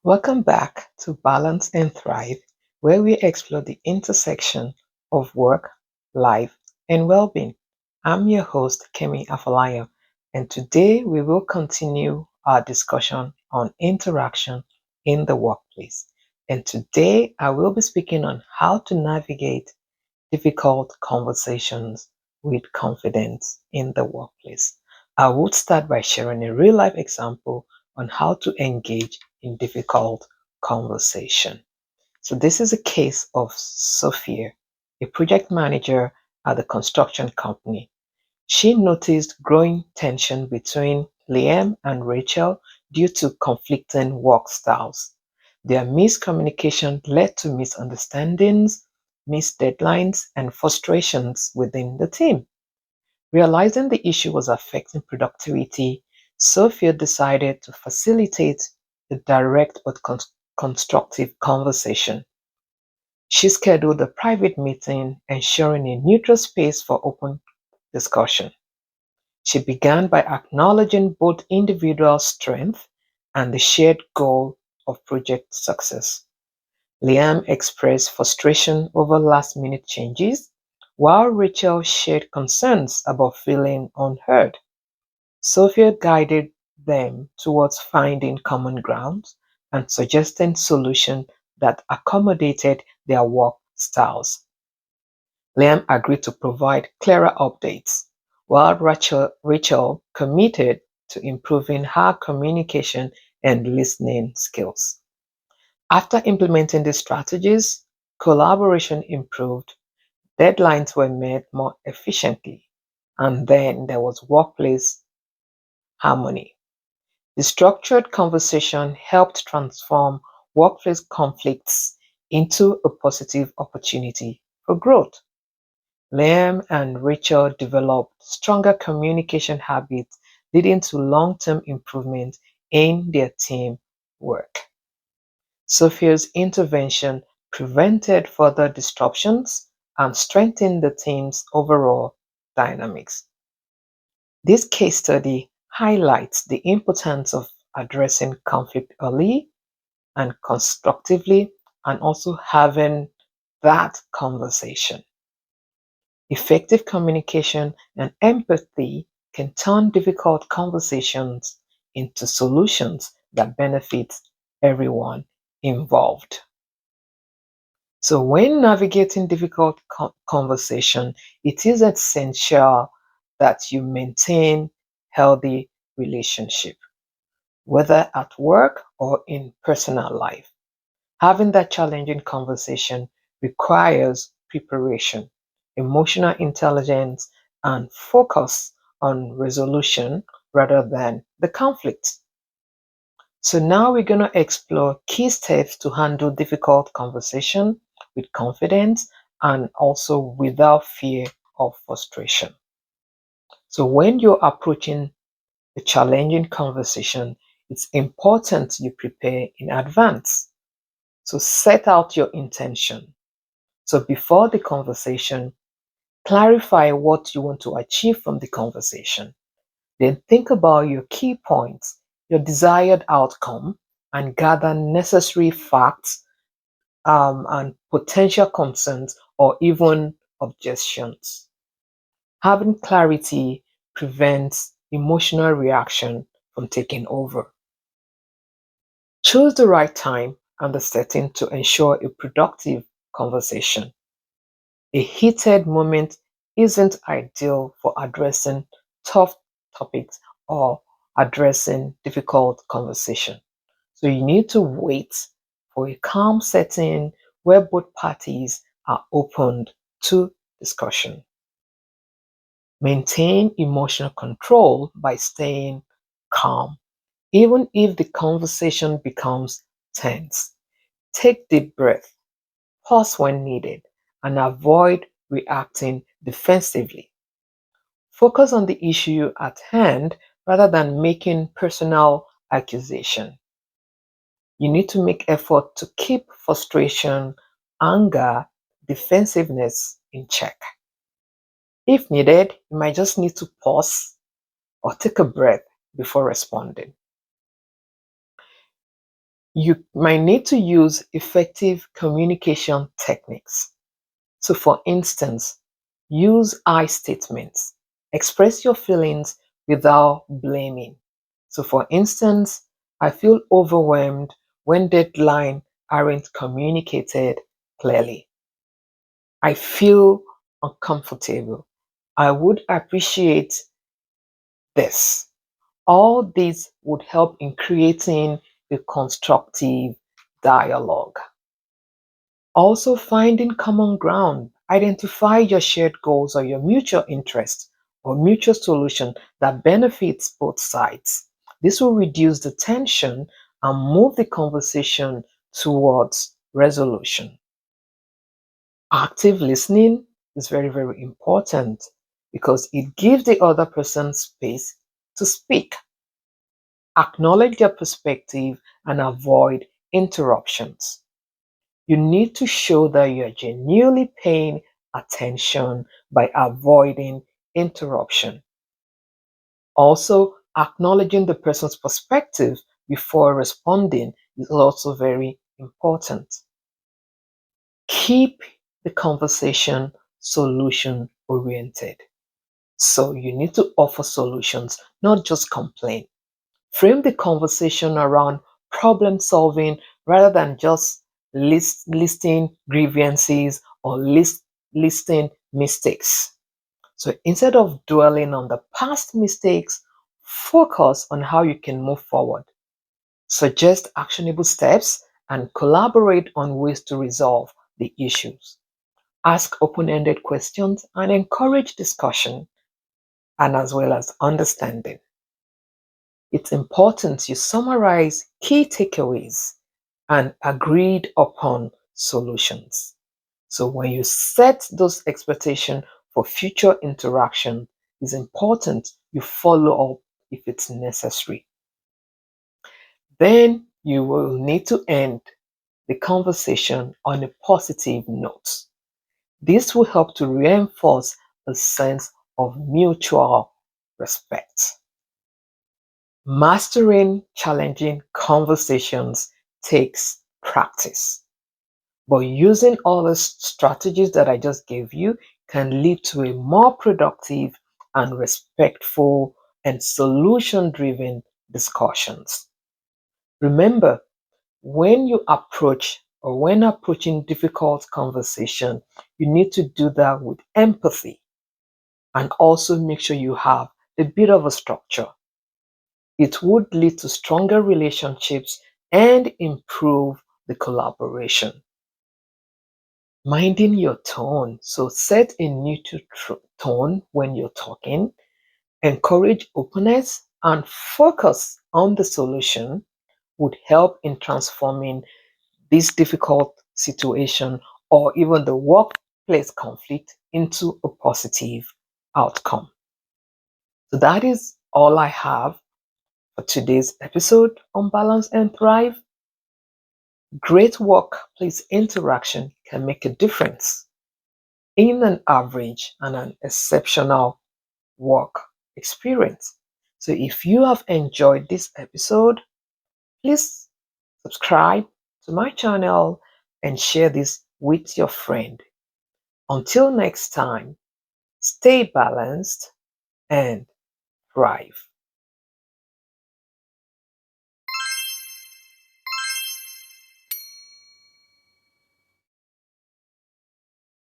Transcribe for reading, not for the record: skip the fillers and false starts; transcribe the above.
Welcome back to Balance and Thrive, where we explore the intersection of work, life, and well being. I'm your host, Kemi Afolayo, and today we will continue our discussion on interaction in the workplace. And today I will be speaking on how to navigate difficult conversations with confidence in the workplace. I would start by sharing a real life example on how to engage in difficult conversation. So this is a case of Sophia, a project manager at the construction company. She noticed growing tension between Liam and Rachel due to conflicting work styles. Their miscommunication led to misunderstandings, missed deadlines, and frustrations within the team. Realizing the issue was affecting productivity, Sophia decided to facilitate a direct but constructive conversation. She scheduled a private meeting, ensuring a neutral space for open discussion. She began by acknowledging both individual strength and the shared goal of project success. Liam expressed frustration over last-minute changes, while Rachel shared concerns about feeling unheard. Sophia guided them towards finding common ground and suggesting solutions that accommodated their work styles. Liam agreed to provide clearer updates, while Rachel committed to improving her communication and listening skills. After implementing these strategies, collaboration improved, deadlines were met more efficiently, and then there was workplace harmony. The structured conversation helped transform workplace conflicts into a positive opportunity for growth. Liam and Rachel developed stronger communication habits, leading to long-term improvement in their team work. Sophia's intervention prevented further disruptions and strengthened the team's overall dynamics. This case study highlights the importance of addressing conflict early and constructively, and also having that conversation. Effective communication and empathy can turn difficult conversations into solutions that benefit everyone involved. So when navigating difficult conversation, it is essential that you maintain healthy relationship, whether at work or in personal life. Having that challenging conversation requires preparation, emotional intelligence, and focus on resolution rather than the conflict. So now we're going to explore key steps to handle difficult conversation with confidence and also without fear of frustration. So when you're approaching a challenging conversation, it's important you prepare in advance. So set out your intention. So before the conversation, clarify what you want to achieve from the conversation. Then think about your key points, your desired outcome, and gather necessary facts and potential concerns or even objections. Having clarity prevents emotional reaction from taking over. Choose the right time and the setting to ensure a productive conversation. A heated moment isn't ideal for addressing tough topics or addressing difficult conversation. So you need to wait for a calm setting where both parties are opened to discussion. Maintain emotional control by staying calm, even if the conversation becomes tense. Take deep breath, pause when needed, and avoid reacting defensively. Focus on the issue at hand rather than making personal accusation. You need to make effort to keep frustration, anger, defensiveness in check. If needed, you might just need to pause or take a breath before responding. You might need to use effective communication techniques. So, for instance, use I statements. Express your feelings without blaming. So, for instance, I feel overwhelmed when deadlines aren't communicated clearly. I feel uncomfortable. I would appreciate this. All these would help in creating a constructive dialogue. Also, finding common ground. Identify your shared goals or your mutual interest or mutual solution that benefits both sides. This will reduce the tension and move the conversation towards resolution. Active listening is very, very important because it gives the other person space to speak. Acknowledge their perspective and avoid interruptions. You need to show that you're genuinely paying attention by avoiding interruption. Also, acknowledging the person's perspective before responding is also very important. Keep the conversation solution oriented. So you need to offer solutions, not just complain. Frame the conversation around problem solving rather than just listing grievances or listing mistakes. So instead of dwelling on the past mistakes, focus on how you can move forward. Suggest actionable steps and collaborate on ways to resolve the issues. Ask open ended questions and encourage discussion and as well as understanding. It's important you summarize key takeaways and agreed upon solutions. So when you set those expectations for future interaction, it's important you follow up if it's necessary. Then you will need to end the conversation on a positive note. This will help to reinforce a sense of mutual respect. Mastering challenging conversations takes practice, but using all the strategies that I just gave you can lead to a more productive and respectful and solution driven discussions. Remember, when you approach or when approaching difficult conversation, you need to do that with empathy and also make sure you have a bit of a structure. It would lead to stronger relationships and improve the collaboration. Minding your tone. So set a neutral tone when you're talking, encourage openness, and focus on the solution would help in transforming this difficult situation or even the workplace conflict into a positive outcome. So that is all I have for today's episode on Balance and Thrive. Great workplace interaction can make a difference in an average and an exceptional work experience. So if you have enjoyed this episode, please subscribe to my channel and share this with your friend. Until next time, stay balanced and thrive.